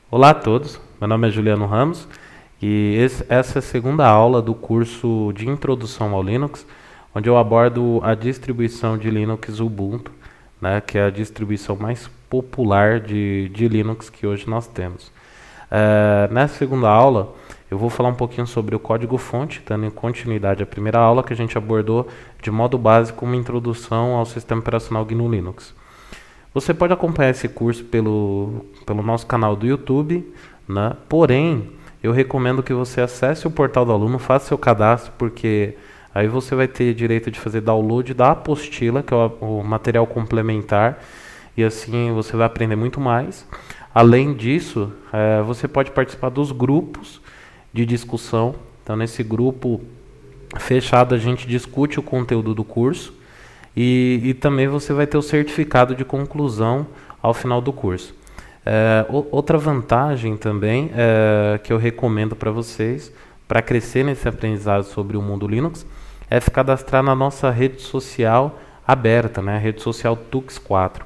Olá a todos, meu nome é Juliano Ramos e essa é a segunda aula do curso de Introdução ao Linux, onde eu abordo a distribuição de Linux Ubuntu, né, que é a distribuição mais popular de Linux que hoje nós temos. Nessa segunda aula, eu vou falar um pouquinho sobre o código-fonte, dando em continuidade à primeira aula que a gente abordou de modo básico uma introdução ao sistema operacional GNU Linux. Você pode acompanhar esse curso pelo nosso canal do YouTube, né? Porém, eu recomendo que você acesse o portal do aluno, faça seu cadastro, porque aí você vai ter direito de fazer download da apostila, que é o material complementar, e assim você vai aprender muito mais. Além disso, você pode participar dos grupos de discussão. Então, nesse grupo fechado, a gente discute o conteúdo do curso. E também você vai ter o certificado de conclusão ao final do curso. Outra vantagem também que eu recomendo para vocês, para crescer nesse aprendizado sobre o mundo Linux, é se cadastrar na nossa rede social aberta, né? A rede social Tux4.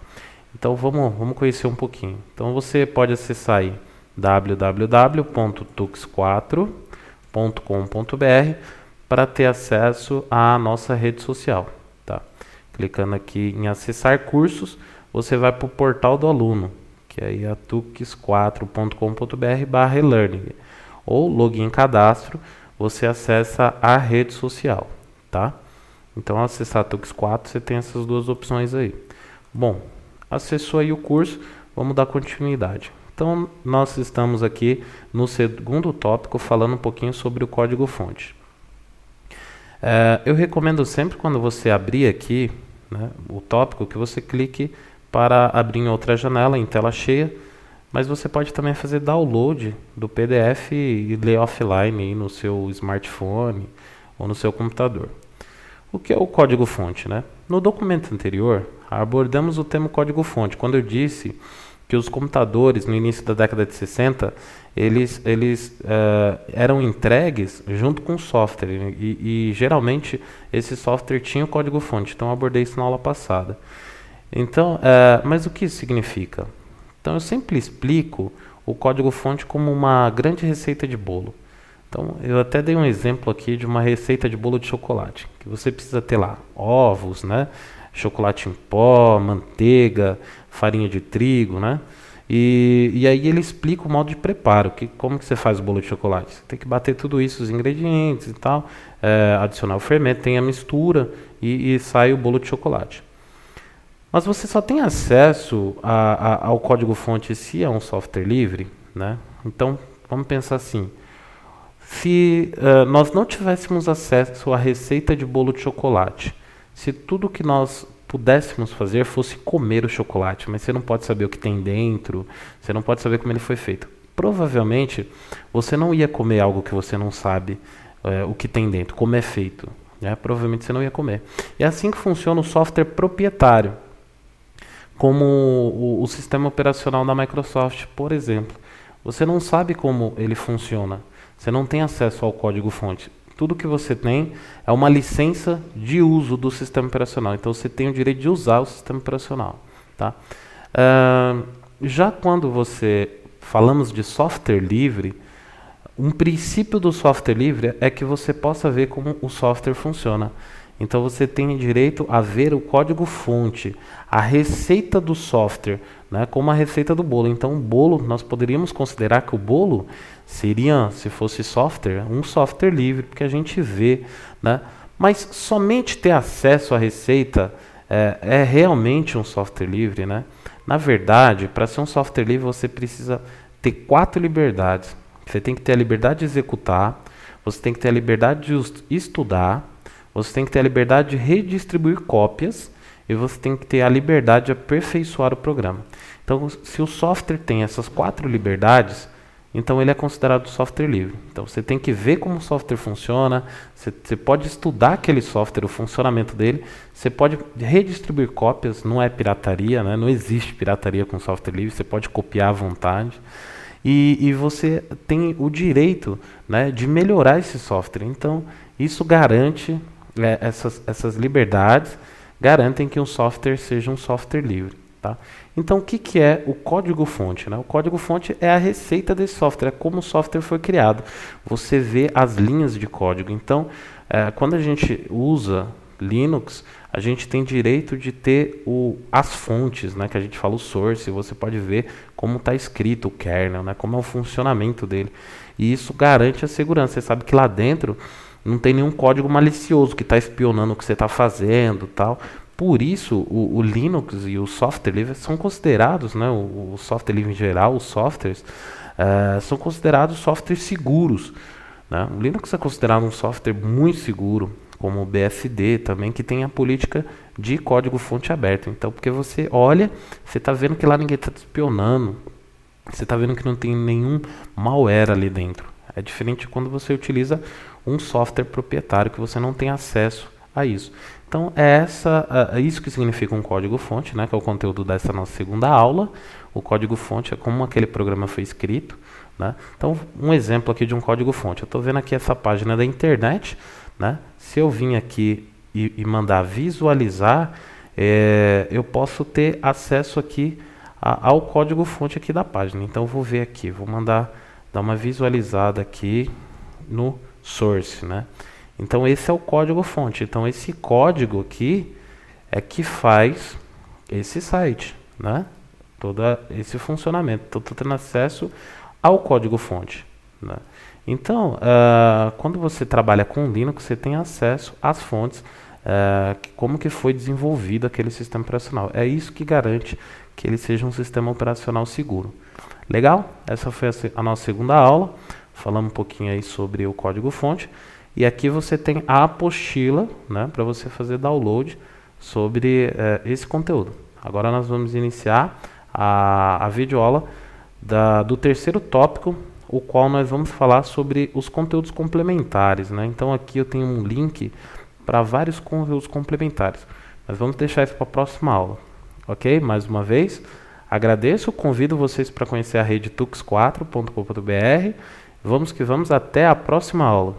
Então vamos conhecer um pouquinho. Então você pode acessar aí www.tux4.com.br para ter acesso à nossa rede social. Tá? Clicando aqui em acessar cursos, você vai para o portal do aluno, que aí é tux4.com.br/e-learning. Ou login cadastro, você acessa a rede social. Tá? Então, ao acessar a Tux4, você tem essas duas opções aí. Bom, acessou aí o curso, vamos dar continuidade. Então, nós estamos aqui no segundo tópico, falando um pouquinho sobre o código-fonte. Eu recomendo sempre, quando você abrir aqui, né, o tópico, que você clique para abrir em outra janela, em tela cheia, mas você pode também fazer download do PDF e ler offline aí no seu smartphone ou no seu computador. O que é o código-fonte, né? No documento anterior, abordamos o tema código-fonte, quando eu disse que os computadores, no início da década de 60, eles eram entregues junto com o software, e geralmente esse software tinha o código-fonte. Então eu abordei isso na aula passada. Então, mas o que isso significa? Então eu sempre explico o código-fonte como uma grande receita de bolo. Então eu até dei um exemplo aqui de uma receita de bolo de chocolate, que você precisa ter lá ovos, né? Chocolate em pó, manteiga, farinha de trigo, né? E aí ele explica o modo de preparo, como que você faz o bolo de chocolate. Você tem que bater tudo isso, os ingredientes e tal, adicionar o fermento, tem a mistura e sai o bolo de chocolate. Mas você só tem acesso ao código-fonte se é um software livre, né? Então, vamos pensar assim. Se nós não tivéssemos acesso à receita de bolo de chocolate, se tudo que nós pudéssemos fazer fosse comer o chocolate, mas você não pode saber o que tem dentro, você não pode saber como ele foi feito, provavelmente você não ia comer algo que você não sabe o que tem dentro, como é feito, né? Provavelmente você não ia comer. E é assim que funciona o software proprietário, como o sistema operacional da Microsoft, por exemplo. Você não sabe como ele funciona, você não tem acesso ao código-fonte. Tudo que você tem é uma licença de uso do sistema operacional. Então você tem o direito de usar o sistema operacional. Tá? Já quando falamos de software livre, um princípio do software livre é que você possa ver como o software funciona. Então você tem direito a ver o código-fonte, a receita do software, né, como a receita do bolo. Então o bolo, nós poderíamos considerar que o bolo seria, se fosse software, um software livre, porque a gente vê, né? Mas somente ter acesso à receita é realmente um software livre, né? Na verdade, para ser um software livre, você precisa ter 4 liberdades. Você tem que ter a liberdade de executar, você tem que ter a liberdade de estudar, você tem que ter a liberdade de redistribuir cópias e você tem que ter a liberdade de aperfeiçoar o programa. Então, se o software tem essas 4 liberdades, então ele é considerado software livre. Então você tem que ver como o software funciona, você pode estudar aquele software, o funcionamento dele, você pode redistribuir cópias, não é pirataria, né? Não existe pirataria com software livre, você pode copiar à vontade. E você tem o direito, né, de melhorar esse software. Então isso garante, essas liberdades garantem que um software seja um software livre. Tá? Então, o que é o código-fonte? Né? O código-fonte é a receita desse software, é como o software foi criado. Você vê as linhas de código. Então, quando a gente usa Linux, a gente tem direito de ter as fontes, né, que a gente fala o source. Você pode ver como está escrito o kernel, né, como é o funcionamento dele. E isso garante a segurança. Você sabe que lá dentro não tem nenhum código malicioso que está espionando o que você está fazendo, tal. Por isso, o Linux e o software livre são considerados, né, o software livre em geral, os softwares, são considerados softwares seguros. Né? O Linux é considerado um software muito seguro, como o BSD também, que tem a política de código-fonte aberto. Então, porque você olha, você está vendo que lá ninguém está te espionando, você está vendo que não tem nenhum malware ali dentro. É diferente quando você utiliza um software proprietário, que você não tem acesso a isso. Então, é isso que significa um código-fonte, né, que é o conteúdo dessa nossa segunda aula. O código-fonte é como aquele programa foi escrito. Né? Então, um exemplo aqui de um código-fonte. Eu estou vendo aqui essa página da internet. Né? Se eu vim aqui e mandar visualizar, eu posso ter acesso aqui ao código-fonte aqui da página. Então, eu vou ver aqui, vou dar uma visualizada aqui no source, né? Então, esse é o código-fonte. Então, esse código aqui é que faz esse site, né? Todo esse funcionamento. Então, estou tendo acesso ao código-fonte, né? Então, quando você trabalha com Linux, você tem acesso às fontes, como que foi desenvolvido aquele sistema operacional. É isso que garante que ele seja um sistema operacional seguro. Legal? Essa foi a nossa segunda aula. Falamos um pouquinho aí sobre o código-fonte. E aqui você tem a apostila, né, para você fazer download sobre esse conteúdo. Agora nós vamos iniciar a videoaula do terceiro tópico, o qual nós vamos falar sobre os conteúdos complementares. Né? Então aqui eu tenho um link para vários conteúdos complementares. Mas vamos deixar isso para a próxima aula. Ok? Mais uma vez, agradeço, convido vocês para conhecer a rede tux4.com.br. Vamos que vamos, até a próxima aula.